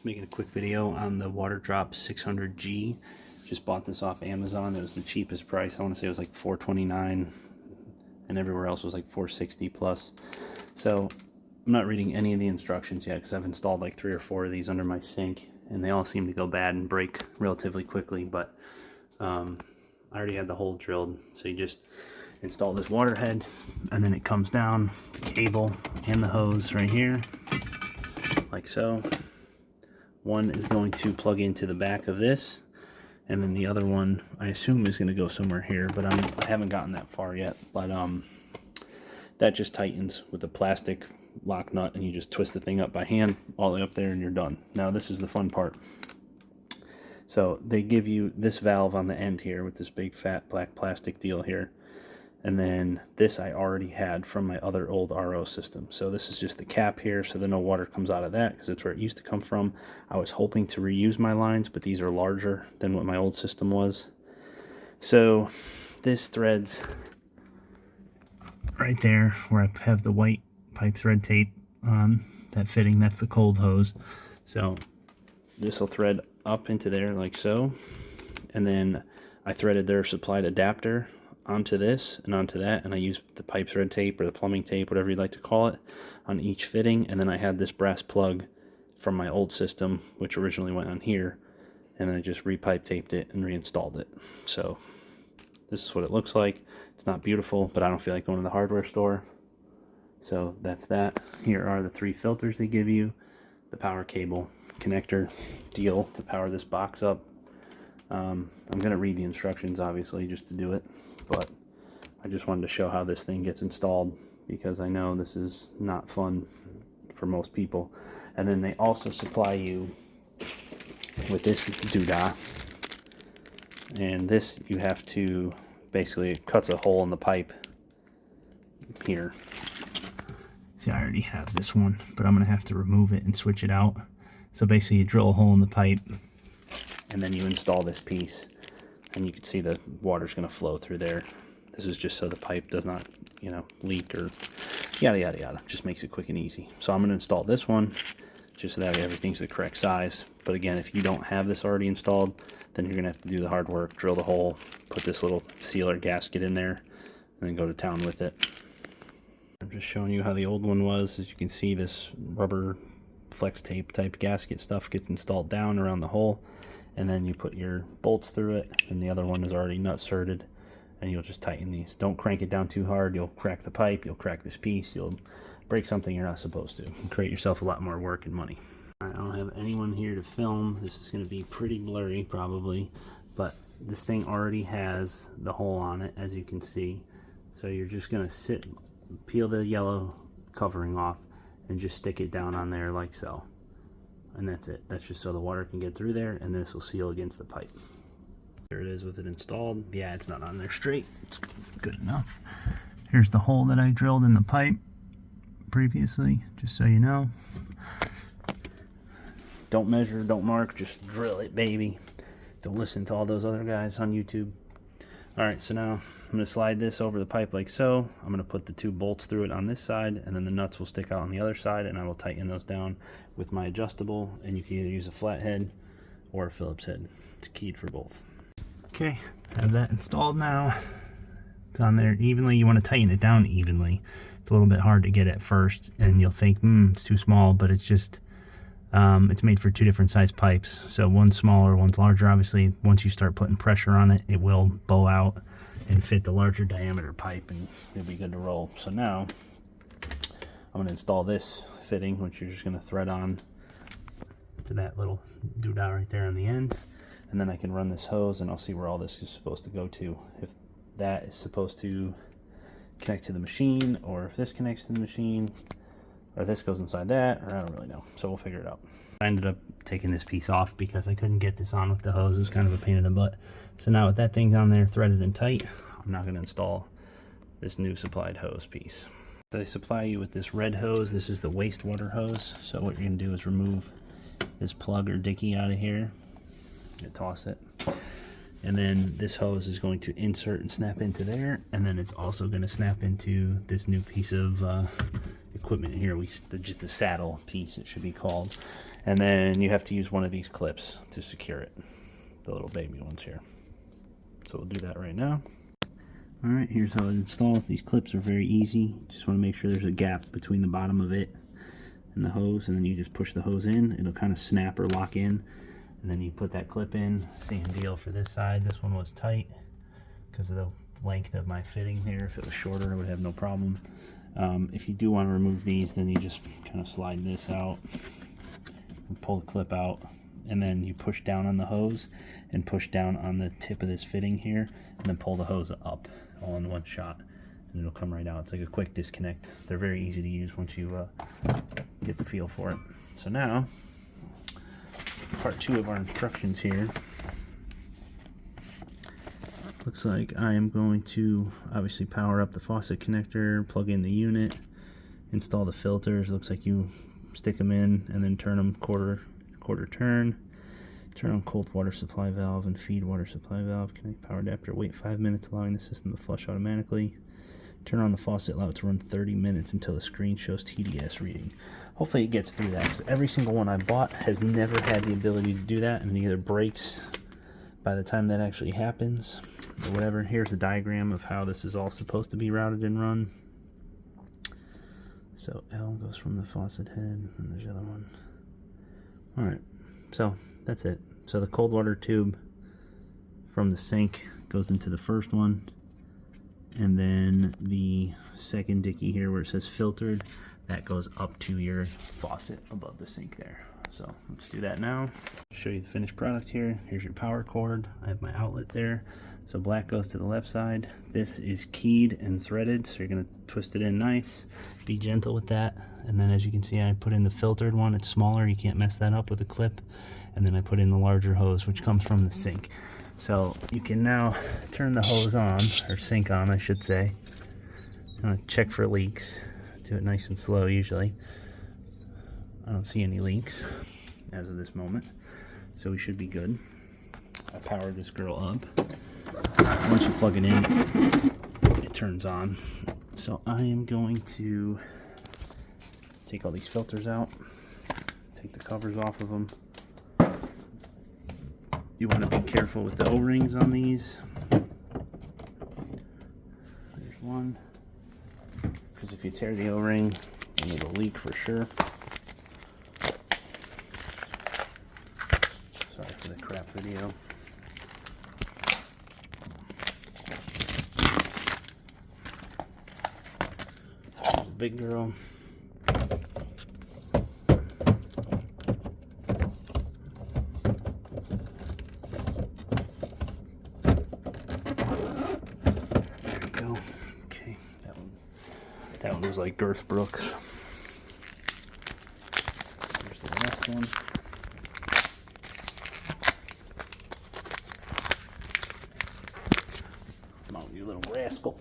Just making a quick video on the Water Drop 600G. Just bought this off Amazon. It was the cheapest price. I want to say it was like $429, and everywhere else was like $460 plus. So I'm not reading any of the instructions yet because I've installed like 3 or 4 of these under my sink, and they all seem to go bad and break relatively quickly. But I already had the hole drilled, so you just install this water head, and then it comes down the cable and the hose right here, like so. One is going to plug into the back of this, and then the other one I assume is going to go somewhere here, but I haven't gotten that far yet. But that just tightens with a plastic lock nut, and you just twist the thing up by hand all the way up there, and you're done. Now this is the fun part. So they give you this valve on the end here with this big fat black plastic deal here. And then this I already had from my other old RO system. So this is just the cap here, so that no water comes out of that, because it's where it used to come from. I was hoping to reuse my lines, but these are larger than what my old system was. So this threads right there where I have the white pipe thread tape on that fitting. That's the cold hose. So this will thread up into there like so. And then I threaded their supplied adapter onto this and onto that, and I used the pipe thread tape or the plumbing tape, whatever you'd like to call it, on each fitting. And then I had this brass plug from my old system, which originally went on here, and then I just repipe taped it and reinstalled it. So this is what it looks like. It's not beautiful, but I don't feel like going to the hardware store, so that's that. Here are the 3 filters they give you, the power cable connector deal to power this box up. I'm going to read the instructions, obviously, just to do it, but I just wanted to show how this thing gets installed, because I know this is not fun for most people. And then they also supply you with this doodah, and this you have to, basically it cuts a hole in the pipe here. See, I already have this one, but I'm going to have to remove it and switch it out. So basically you drill a hole in the pipe, and then you install this piece, and you can see the water's going to flow through there. This is just so the pipe does not, leak or yada yada yada. Just makes it quick and easy. So I'm going to install this one just so that everything's the correct size. But again, if you don't have this already installed, then you're going to have to do the hard work, drill the hole, put this little sealer gasket in there, and then go to town with it. I'm just showing you how the old one was. As you can see, this rubber flex tape type gasket stuff gets installed down around the hole, and then you put your bolts through it, and the other one is already nut certed, and you'll just tighten these. Don't crank it down too hard. You'll crack the pipe, you'll crack this piece, you'll break something you're not supposed to, and create yourself a lot more work and money. Alright, I don't have anyone here to film. This is going to be pretty blurry probably, but this thing already has the hole on it, as you can see. So you're just going to peel the yellow covering off, and just stick it down on there like so. And that's it. That's just so the water can get through there, and this will seal against the pipe. There it is with it installed. Yeah, it's not on there straight. It's good enough. Here's the hole that I drilled in the pipe previously, just so you know. Don't measure, don't mark, just drill it, baby. Don't listen to all those other guys on YouTube. Alright, so now I'm going to slide this over the pipe like so. I'm going to put the 2 bolts through it on this side, and then the nuts will stick out on the other side, and I will tighten those down with my adjustable, and you can either use a flat head or a Phillips head. It's keyed for both. Okay, I have that installed now. It's on there evenly. You want to tighten it down evenly. It's a little bit hard to get at first, and you'll think, it's too small, but it's just, it's made for 2 different size pipes. So one's smaller, one's larger. Obviously, once you start putting pressure on it, it will bow out and fit the larger diameter pipe, and it'll be good to roll. So now I'm going to install this fitting, which you're just going to thread on to that little doodah right there on the end, and then I can run this hose, and I'll see where all this is supposed to go to. If that is supposed to connect to the machine, or if this connects to the machine, or this goes inside that, or I don't really know. So we'll figure it out. I ended up taking this piece off because I couldn't get this on with the hose. It was kind of a pain in the butt. So now with that thing on there threaded and tight, I'm not going to install this new supplied hose piece. They supply you with this red hose. This is the wastewater hose. So what you're going to do is remove this plug or dicky out of here and toss it. And then this hose is going to insert and snap into there, and then it's also going to snap into this new piece of equipment here. Just the saddle piece, it should be called. And then you have to use one of these clips to secure it, the little baby ones here. So we'll do that right now. Alright, here's how it installs. These clips are very easy. Just want to make sure there's a gap between the bottom of it and the hose, and then you just push the hose in. It'll kind of snap or lock in, and then you put that clip in. Same deal for this side. This one was tight because of the length of my fitting here. If it was shorter, I would have no problem. If you do want to remove these, then you just kind of slide this out and pull the clip out, and then you push down on the hose and push down on the tip of this fitting here, and then pull the hose up all in one shot, and it'll come right out. It's like a quick disconnect. They're very easy to use once you get the feel for it. So now, part 2 of our instructions here. Looks like I am going to obviously power up the faucet connector, plug in the unit, install the filters. Looks like you stick them in and then turn them quarter turn. Turn on cold water supply valve and feed water supply valve. Connect power adapter. Wait 5 minutes, allowing the system to flush automatically. Turn on the faucet, allow it to run 30 minutes until the screen shows TDS reading. Hopefully it gets through that, because every single one I bought has never had the ability to do that, and it either breaks by the time that actually happens or whatever. Here's the diagram of how this is all supposed to be routed and run. So L goes from the faucet head, and there's the other one. Alright, so that's it. So the cold water tube from the sink goes into the first one, and then the second dicky here where it says filtered, that goes up to your faucet above the sink there. So let's do that now. Show you the finished product here. Here's your power cord. I have my outlet there. So black goes to the left side. This is keyed and threaded, so you're gonna twist it in nice. Be gentle with that. And then as you can see, I put in the filtered one. It's smaller, you can't mess that up with a clip. And then I put in the larger hose, which comes from the sink. So you can now turn the hose on, or sink on, I should say. Check for leaks. Do it nice and slow usually. I don't see any leaks as of this moment, so we should be good. I powered this girl up. Once you plug it in, it turns on. So I am going to take all these filters out, take the covers off of them. You want to be careful with the O-rings on these. There's one, because if you tear the O-ring, it'll leak for sure. Sorry for the crap video. There's a big girl. There we go. Okay, that one was like Girth Brooks. Here's the last one. You little rascal.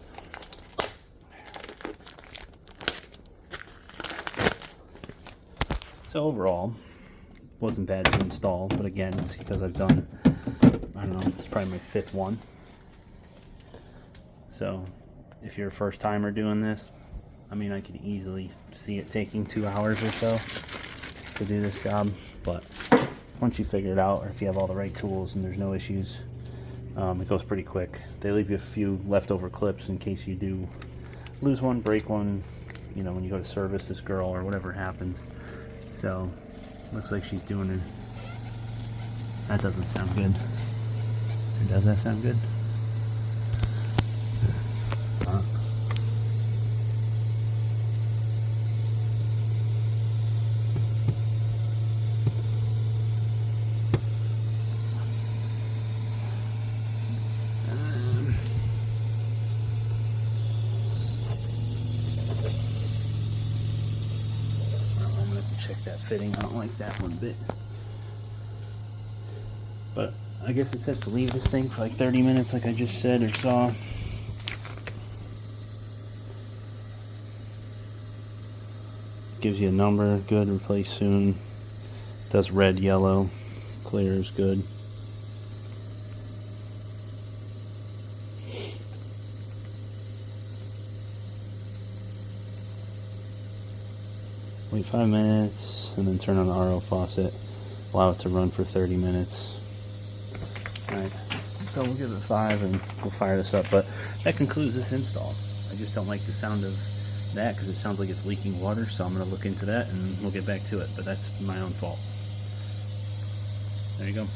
So overall, wasn't bad to install, but again, it's because I've done, I don't know, it's probably my 5th one. So if you're a first timer doing this, I mean, I could easily see it taking 2 hours or so to do this job, but once you figure it out, or if you have all the right tools and there's no issues, it goes pretty quick. They leave you a few leftover clips in case you do lose one, break one, you know, when you go to service this girl or whatever happens. So, looks like she's doing her. That doesn't sound good. Or does that sound good? Check that fitting. I don't like that one bit. But I guess it says to leave this thing for like 30 minutes like I just said or saw. Gives you a number. Good. Replace soon. Does red, yellow. Clear is good. Wait 5 minutes. minutes, and then turn on the RO faucet, allow it to run for 30 minutes. Alright, so we'll give it 5 and we'll fire this up, but that concludes this install. I just don't like the sound of that because it sounds like it's leaking water, so I'm going to look into that and we'll get back to it, but that's my own fault. There you go.